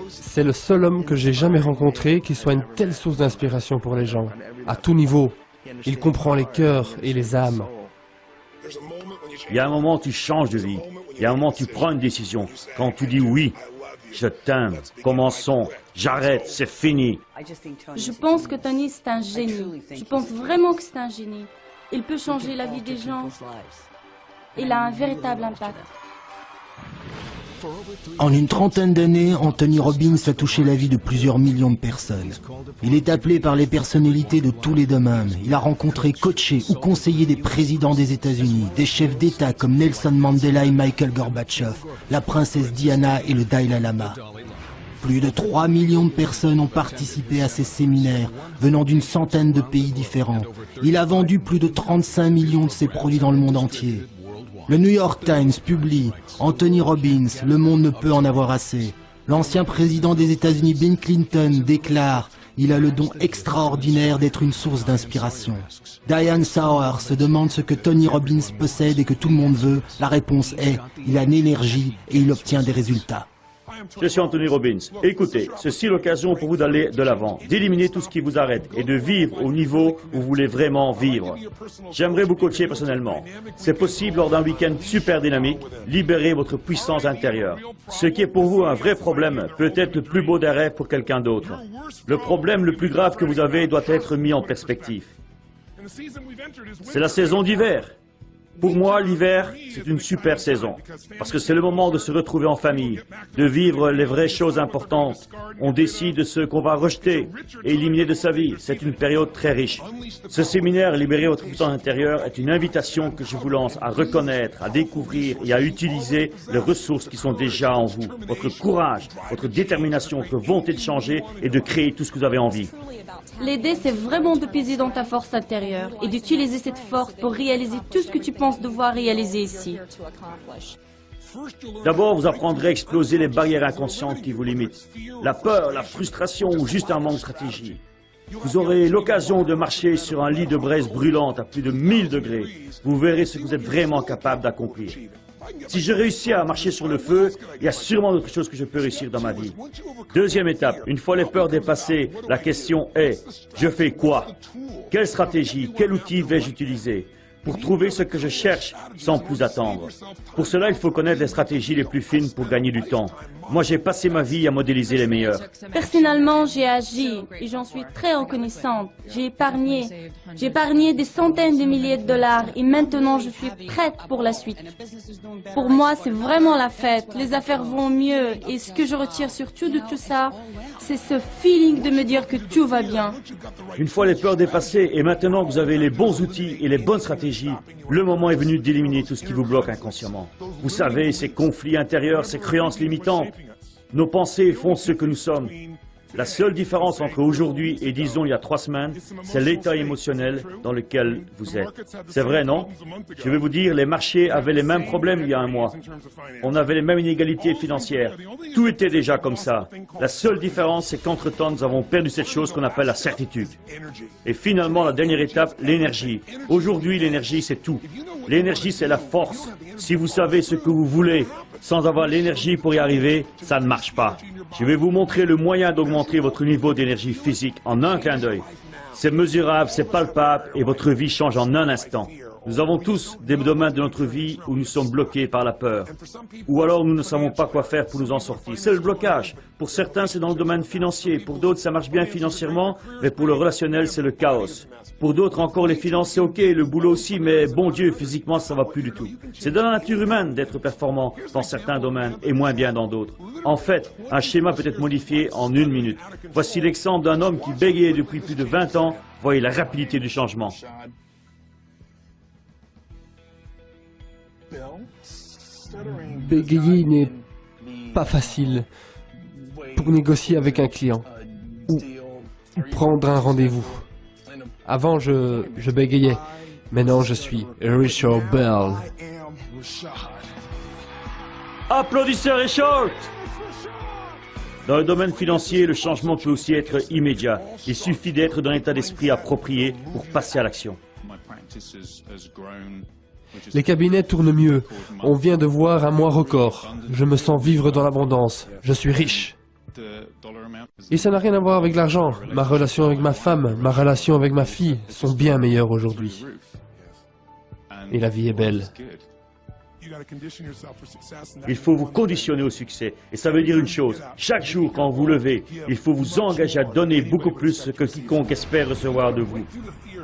C'est le seul homme que j'ai jamais rencontré qui soit une telle source d'inspiration pour les gens, à tout niveau. Il comprend les cœurs et les âmes. Il y a un moment où tu changes de vie. Il y a un moment où tu prends une décision. Quand tu dis oui, je t'aime, commençons, j'arrête, c'est fini. Je pense que Tony, c'est un génie. Je pense vraiment que c'est un génie. Il peut changer la vie des gens. Il a un véritable impact. En une trentaine d'années, Anthony Robbins a touché la vie de plusieurs millions de personnes. Il est appelé par les personnalités de tous les domaines. Il a rencontré, coaché ou conseillé des présidents des États-Unis, des chefs d'État comme Nelson Mandela et Michael Gorbatchev, la princesse Diana et le Dalai Lama. Plus de 3 millions de personnes ont participé à ces séminaires, venant d'une centaine de pays différents. Il a vendu plus de 35 millions de ses produits dans le monde entier. Le New York Times publie « Anthony Robbins, le monde ne peut en avoir assez ». L'ancien président des États-Unis Bill Clinton déclare « Il a le don extraordinaire d'être une source d'inspiration ». Diane Sauer se demande ce que Tony Robbins possède et que tout le monde veut. La réponse est « Il a l'énergie et il obtient des résultats ». Je suis Anthony Robbins. Écoutez, ceci est l'occasion pour vous d'aller de l'avant, d'éliminer tout ce qui vous arrête et de vivre au niveau où vous voulez vraiment vivre. J'aimerais vous coacher personnellement. C'est possible lors d'un week-end super dynamique, libérer votre puissance intérieure. Ce qui est pour vous un vrai problème peut être le plus beau des rêves pour quelqu'un d'autre. Le problème le plus grave que vous avez doit être mis en perspective. C'est la saison d'hiver. Pour moi, l'hiver, c'est une super saison, parce que c'est le moment de se retrouver en famille, de vivre les vraies choses importantes. On décide de ce qu'on va rejeter et éliminer de sa vie. C'est une période très riche. Ce séminaire, Libérer votre puissance intérieure, est une invitation que je vous lance à reconnaître, à découvrir et à utiliser les ressources qui sont déjà en vous. Votre courage, votre détermination, votre volonté de changer et de créer tout ce que vous avez envie. L'idée, c'est vraiment de puiser dans ta force intérieure et d'utiliser cette force pour réaliser tout ce que tu penses devoir réaliser ici. D'abord, vous apprendrez à exploser les barrières inconscientes qui vous limitent. La peur, la frustration ou juste un manque de stratégie. Vous aurez l'occasion de marcher sur un lit de braise brûlante à plus de 1000 degrés. Vous verrez ce que vous êtes vraiment capable d'accomplir. Si je réussis à marcher sur le feu, il y a sûrement d'autres choses que je peux réussir dans ma vie. Deuxième étape, une fois les peurs dépassées, la question est, je fais quoi? Quelle stratégie, quel outil vais-je utiliser pour trouver ce que je cherche sans plus attendre? Pour cela, il faut connaître les stratégies les plus fines pour gagner du temps. Moi, j'ai passé ma vie à modéliser les meilleurs. Personnellement, j'ai agi et j'en suis très reconnaissante. J'ai épargné des centaines de milliers de dollars et maintenant je suis prête pour la suite. Pour moi, c'est vraiment la fête. Les affaires vont mieux et ce que je retire surtout de tout ça, c'est ce feeling de me dire que tout va bien. Une fois les peurs dépassées et maintenant que vous avez les bons outils et les bonnes stratégies, le moment est venu d'éliminer tout ce qui vous bloque inconsciemment. Vous savez, ces conflits intérieurs, ces croyances limitantes, nos pensées font ce que nous sommes. La seule différence entre aujourd'hui et disons il y a 3 semaines, c'est l'état émotionnel dans lequel vous êtes. C'est vrai, non? Je vais vous dire, les marchés avaient les mêmes problèmes il y a un mois. On avait les mêmes inégalités financières. Tout était déjà comme ça. La seule différence, c'est qu'entre-temps, nous avons perdu cette chose qu'on appelle la certitude. Et finalement, la dernière étape, l'énergie. Aujourd'hui, l'énergie, c'est tout. L'énergie, c'est la force. Si vous savez ce que vous voulez, sans avoir l'énergie pour y arriver, ça ne marche pas. Je vais vous montrer le moyen d'augmenter votre niveau d'énergie physique en un clin d'œil. C'est mesurable, c'est palpable et votre vie change en un instant. Nous avons tous des domaines de notre vie où nous sommes bloqués par la peur. Ou alors nous ne savons pas quoi faire pour nous en sortir. C'est le blocage. Pour certains, c'est dans le domaine financier. Pour d'autres, ça marche bien financièrement, mais pour le relationnel, c'est le chaos. Pour d'autres encore, les finances, c'est OK, le boulot aussi, mais bon Dieu, physiquement, ça va plus du tout. C'est dans la nature humaine d'être performant dans certains domaines et moins bien dans d'autres. En fait, un schéma peut être modifié en 1 minute. Voici l'exemple d'un homme qui bégayait depuis plus de 20 ans. Voyez la rapidité du changement. Bégayer n'est pas facile pour négocier avec un client ou prendre un rendez-vous. Avant, je bégayais. Maintenant, je suis Richard Bell. Applaudissez Richard! Dans le domaine financier, le changement peut aussi être immédiat. Il suffit d'être dans un état d'esprit approprié pour passer à l'action. Les cabinets tournent mieux. On vient de voir un mois record. Je me sens vivre dans l'abondance. Je suis riche. Et ça n'a rien à voir avec l'argent. Ma relation avec ma femme, ma relation avec ma fille sont bien meilleures aujourd'hui. Et la vie est belle. Il faut vous conditionner au succès. Et ça veut dire une chose. Chaque jour, quand vous levez, il faut vous engager à donner beaucoup plus que quiconque espère recevoir de vous.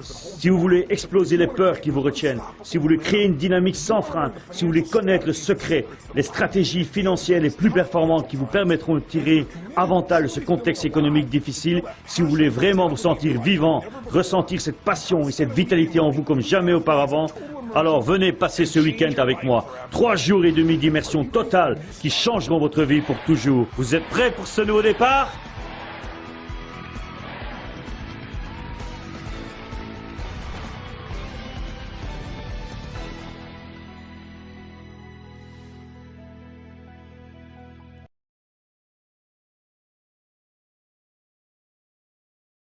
Si vous voulez exploser les peurs qui vous retiennent, si vous voulez créer une dynamique sans frein, si vous voulez connaître le secret, les stratégies financières les plus performantes qui vous permettront de tirer avantage de ce contexte économique difficile, si vous voulez vraiment vous sentir vivant, ressentir cette passion et cette vitalité en vous comme jamais auparavant, alors venez passer ce week-end avec moi. 3 jours et demi d'immersion totale qui changeront votre vie pour toujours. Vous êtes prêts pour ce nouveau départ ?